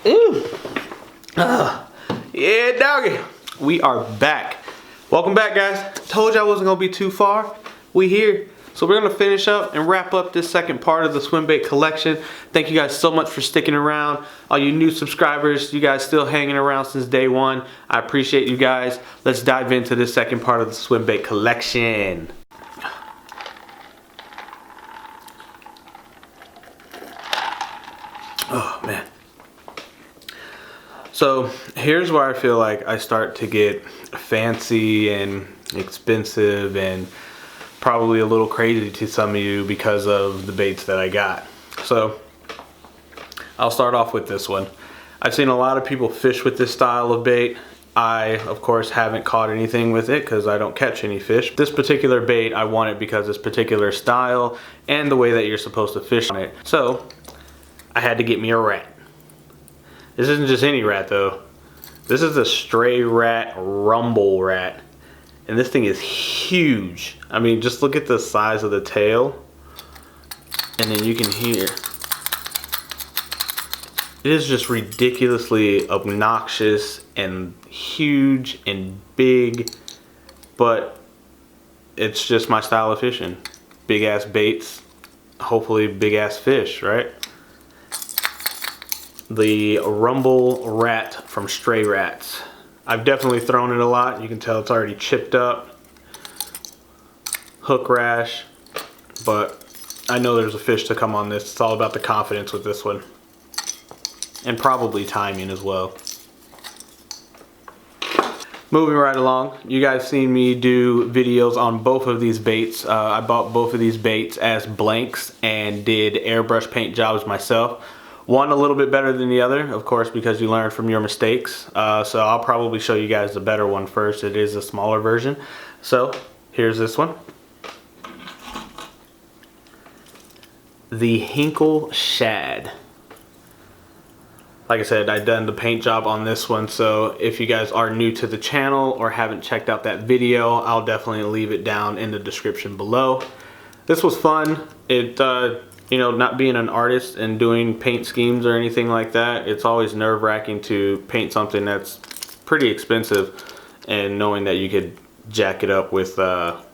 Ooh. Yeah, doggy. We are back. Welcome back, guys. Told you I wasn't gonna be too far. We here. So we're gonna finish up and wrap up this second part of the Swimbait collection. Thank you guys so much for sticking around. All you new subscribers, you guys still hanging around since day one. I appreciate you guys. Let's dive into this second part of the Swimbait collection. Oh man. So here's where I feel like I start to get fancy and expensive and probably a little crazy to some of you because of the baits that I got. So I'll start off with this one. I've seen a lot of people fish with this style of bait. I, of course, haven't caught anything with it because I don't catch any fish. This particular bait, I want it because it's particular style and the way that you're supposed to fish on it. So I had to get me a rat. This isn't just any rat though. This is a stray rat rumble rat. And this thing is huge. I mean, just look at the size of the tail. And then you can hear. It is just ridiculously obnoxious and huge and big. But it's just my style of fishing. Big ass baits. Hopefully big ass fish, right? The rumble rat from Stray Rats. I've definitely thrown it a lot. You can tell it's already chipped up. Hook rash. But I know there's a fish to come on this. It's all about the confidence with this one. And probably timing as well. Moving right along. You guys seen me do videos on both of these baits. I bought both of these baits as blanks and did airbrush paint jobs myself. One a little bit better than the other, of course, because you learn from your mistakes. So I'll probably show you guys the better one first. It is a smaller version. So here's this one. The Hinkle Shad. Like I said, I've done the paint job on this one. So if you guys are new to the channel or haven't checked out that video, I'll definitely leave it down in the description below. This was fun. You know, not being an artist and doing paint schemes or anything like that, it's always nerve-wracking to paint something that's pretty expensive and knowing that you could jack it up with,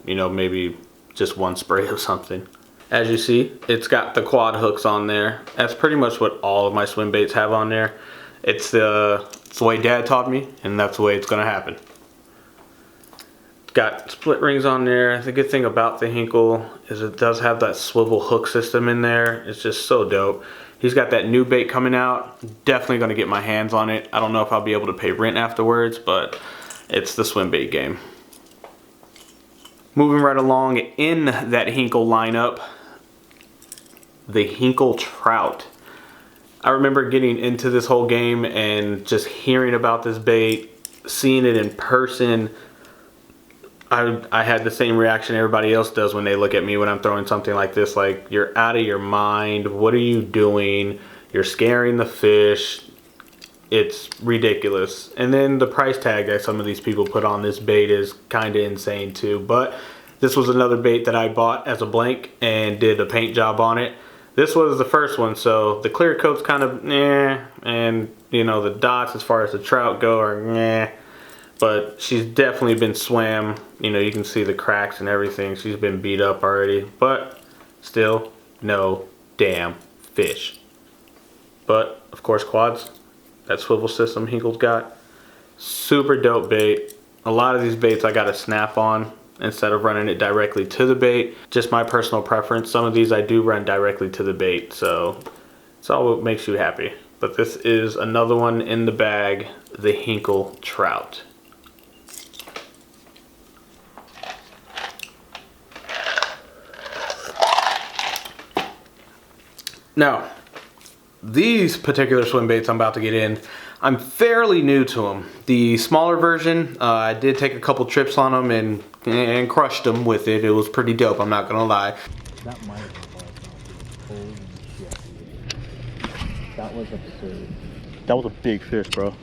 you know, maybe just one spray of something. As you see, it's got the quad hooks on there. That's pretty much what all of my swim baits have on there. It's the way Dad taught me, and that's the way it's going to happen. Got split rings on there. The good thing about the Hinkle is it does have that swivel hook system in there. It's just so dope. He's got that new bait coming out. Definitely going to get my hands on it. I don't know if I'll be able to pay rent afterwards, but it's the swim bait game. Moving right along in that Hinkle lineup, the Hinkle Trout. I remember getting into this whole game and just hearing about this bait, seeing it in person. I had the same reaction everybody else does when they look at me when I'm throwing something like this. Like, you're out of your mind. What are you doing? You're scaring the fish. It's ridiculous. And then the price tag that some of these people put on this bait is kind of insane too. But this was another bait that I bought as a blank and did a paint job on it. This was the first one, so the clear coat's kind of eh. And, you know, the dots as far as the trout go are eh. But she's definitely been swam. You know, you can see the cracks and everything. She's been beat up already. But still, no damn fish. But, of course, quads. That swivel system Hinkle's got. Super dope bait. A lot of these baits I got to snap on instead of running it directly to the bait. Just my personal preference. Some of these I do run directly to the bait. So, it's all what makes you happy. But this is another one in the bag. The Hinkle Trout. Now, these particular swim baits I'm about to get in, I'm fairly new to them. The smaller version, I did take a couple trips on them and crushed them with it. It was pretty dope, I'm not gonna lie. That might have been holy shit. That was absurd. That was a big fish, bro.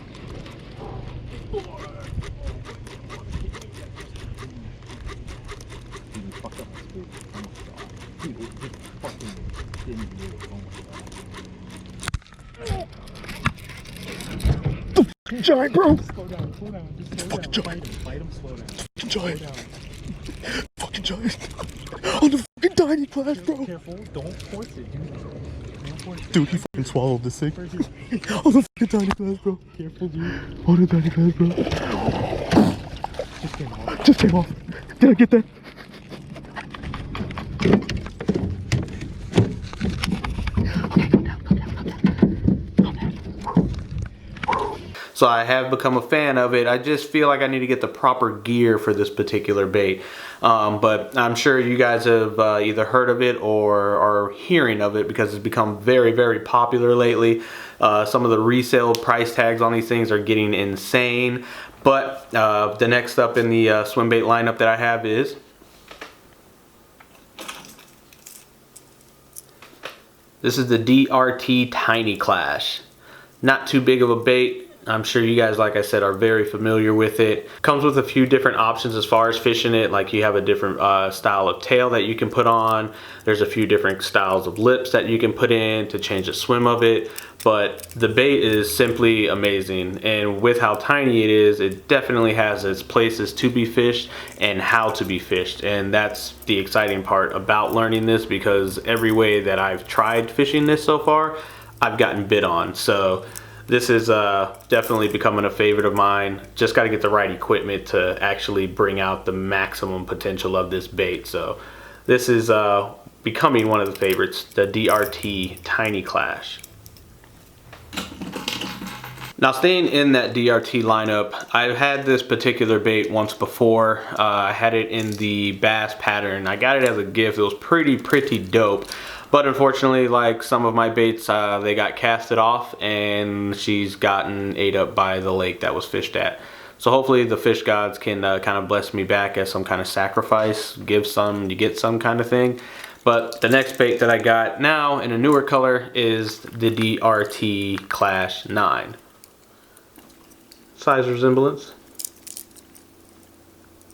Giant, bro. Slow down, slow down. Just slow Fucking down. giant. Fight him, slow down. Fucking giant. Slow down. Fucking giant. On the fucking Tiny Clash, bro. Careful, don't force it, dude. Don't force it. Dude, he fucking swallowed this thing. Right here. On the fucking Tiny Clash, bro. Careful, dude. On the Tiny Clash, bro. Just came off. Just came off. Did I get that? So I have become a fan of it. I just feel like I need to get the proper gear for this particular bait. But I'm sure you guys have either heard of it or are hearing of it because it's become very, very popular lately. Some of the resale price tags on these things are getting insane. But the next up in the Swimbait lineup that I have is this is the Drt Tiny Clash. Not too big of a bait. I'm sure you guys, like I said, are very familiar with it. Comes with a few different options as far as fishing it. Like you have a different style of tail that you can put on. There's a few different styles of lips that you can put in to change the swim of it. But the bait is simply amazing. And with how tiny it is, it definitely has its places to be fished and how to be fished. And that's the exciting part about learning this, because every way that I've tried fishing this so far, I've gotten bit on. So this is definitely becoming a favorite of mine. Just got to get the right equipment to actually bring out the maximum potential of this bait. So this is becoming one of the favorites, the Drt Tiny Clash. Now, staying in that DRT lineup, I've had this particular bait once before. I had it in the bass pattern. I got it as a gift. It was pretty dope. But unfortunately, like some of my baits, they got casted off and she's gotten ate up by the lake that was fished at. So hopefully the fish gods can kind of bless me back as some kind of sacrifice, give some, you get some kind of thing. But the next bait that I got now in a newer color is the Drt Clash 9. Size resemblance.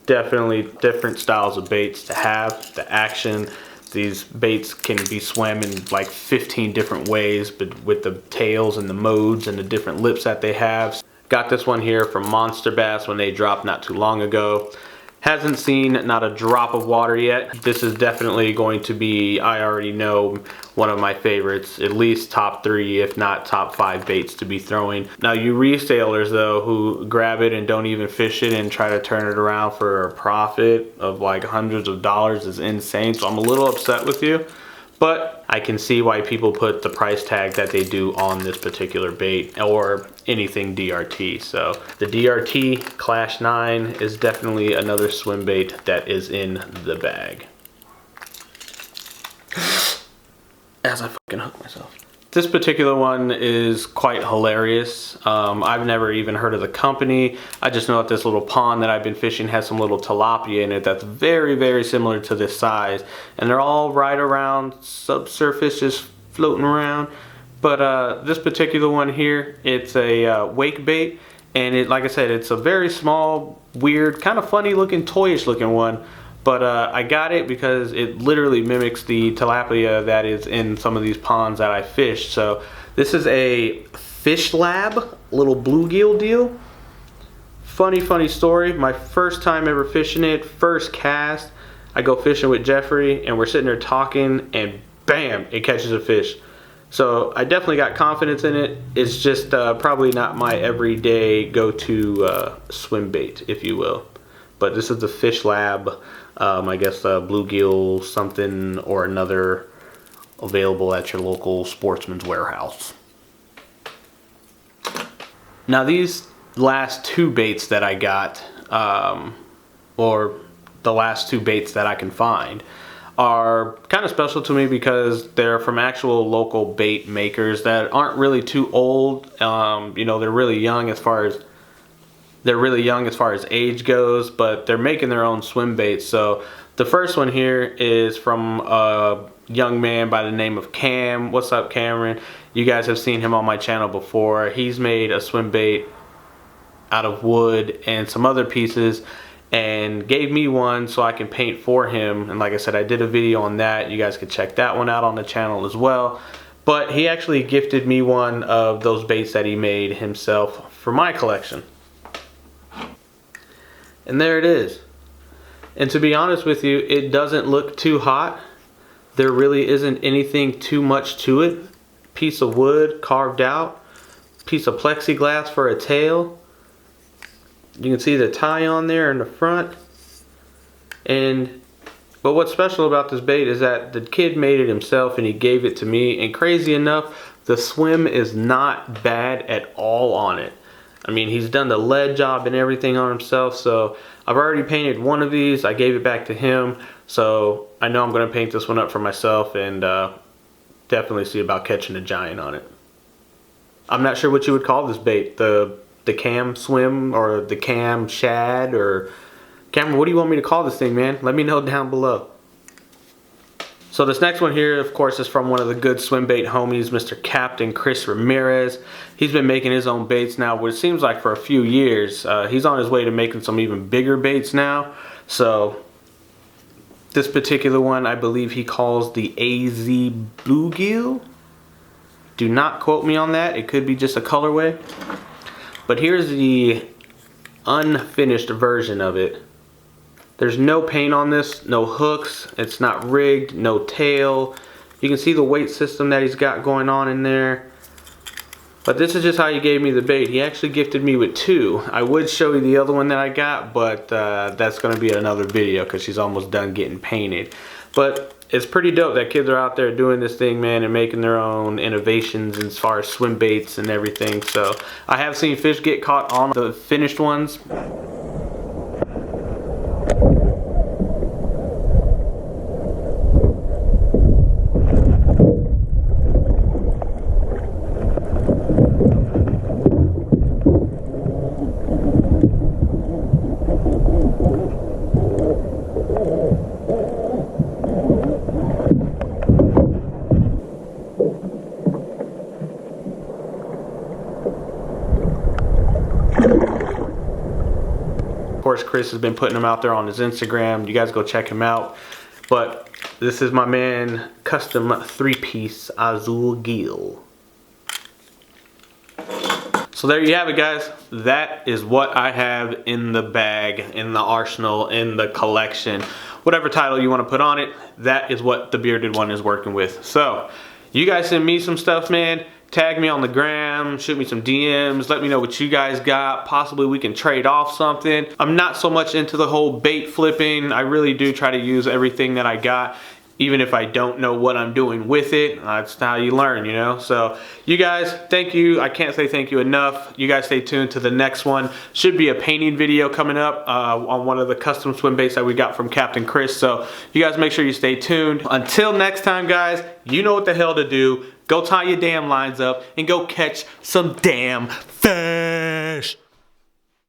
Definitely different styles of baits to have. The action. These baits can be swam in like 15 different ways, but with the tails and the modes and the different lips that they have. Got this one here from Monster Bass when they dropped not too long ago. Hasn't seen not a drop of water yet. This is definitely going to be, I already know, one of my favorites. At least top 3, if not top 5 baits to be throwing. Now you resellers though, who grab it and don't even fish it and try to turn it around for a profit of like hundreds of dollars is insane. So I'm a little upset with you. But I can see why people put the price tag that they do on this particular bait or anything DRT. So the Drt Clash 9 is definitely another swim bait that is in the bag. As I fucking hook myself. This particular one is quite hilarious. I've never even heard of the company. I just know that this little pond that I've been fishing has some little tilapia in it that's very similar to this size. And they're all right around subsurface, just floating around. But this particular one here, it's a wake bait. And it, like I said, it's a very small, weird, kind of funny looking, toyish looking one. But I got it because it literally mimics the tilapia that is in some of these ponds that I fished. So this is a Fish Lab, little bluegill deal. Funny story. My first time ever fishing it, first cast, I go fishing with Jeffrey and we're sitting there talking and bam, it catches a fish. So I definitely got confidence in it. It's just probably not my everyday go-to swim bait, if you will. But this is the Fish Lab. I guess bluegill something or another available at your local sportsman's warehouse. Now these last 2 baits that I got, or the last 2 baits that I can find, are kind of special to me because they're from actual local bait makers that aren't really too old. You know, they're really young as far as age goes, but they're making their own swim baits. So the first one here is from a young man by the name of Cam. What's up, Cameron? You guys have seen him on my channel before. He's made a swim bait out of wood and some other pieces and gave me one so I can paint for him. And like I said, I did a video on that. You guys can check that one out on the channel as well. But he actually gifted me one of those baits that he made himself for my collection. And there it is. And to be honest with you, it doesn't look too hot. There really isn't anything too much to it. Piece of wood carved out. Piece of plexiglass for a tail. You can see the tie on there in the front. But what's special about this bait is that the kid made it himself and he gave it to me. And crazy enough, the swim is not bad at all on it. I mean, he's done the lead job and everything on himself. So I've already painted one of these. I gave it back to him. So I know I'm going to paint this one up for myself and definitely see about catching a giant on it. I'm not sure what you would call this bait. The cam swim or the cam shad or... Cameron, what do you want me to call this thing, man? Let me know down below. So this next one here, of course, is from one of the good swim bait homies, Mr. Captain Chris Ramirez. He's been making his own baits now, what it seems like for a few years. He's on his way to making some even bigger baits now. So this particular one, I believe he calls the AZ Bluegill. Do not quote me on that. It could be just a colorway. But here's the unfinished version of it. There's no paint on this, no hooks, it's not rigged, no tail. You can see the weight system that he's got going on in there. But this is just how he gave me the bait. He actually gifted me with two. I would show you the other one that I got, but that's going to be another video because she's almost done getting painted. But it's pretty dope that kids are out there doing this thing, man, and making their own innovations as far as swim baits and everything. So I have seen fish get caught on the finished ones. Of course, Chris has been putting them out there on his Instagram. You guys go check him out. But this is my man, custom 3-piece Azul Gill. So there you have it, guys. That is what I have in the bag, in the arsenal, in the collection. Whatever title you want to put on it, that is what the bearded one is working with. So you guys send me some stuff, man. Tag me on the gram, shoot me some DMs, let me know what you guys got. Possibly we can trade off something. I'm not so much into the whole bait flipping. I really do try to use everything that I got, even if I don't know what I'm doing with it. That's how you learn, you know? So you guys, thank you. I can't say thank you enough. You guys stay tuned to the next one. Should be a painting video coming up on one of the custom swim baits that we got from Captain Chris. So you guys make sure you stay tuned. Until next time, guys, you know what the hell to do. Go tie your damn lines up and go catch some damn fish.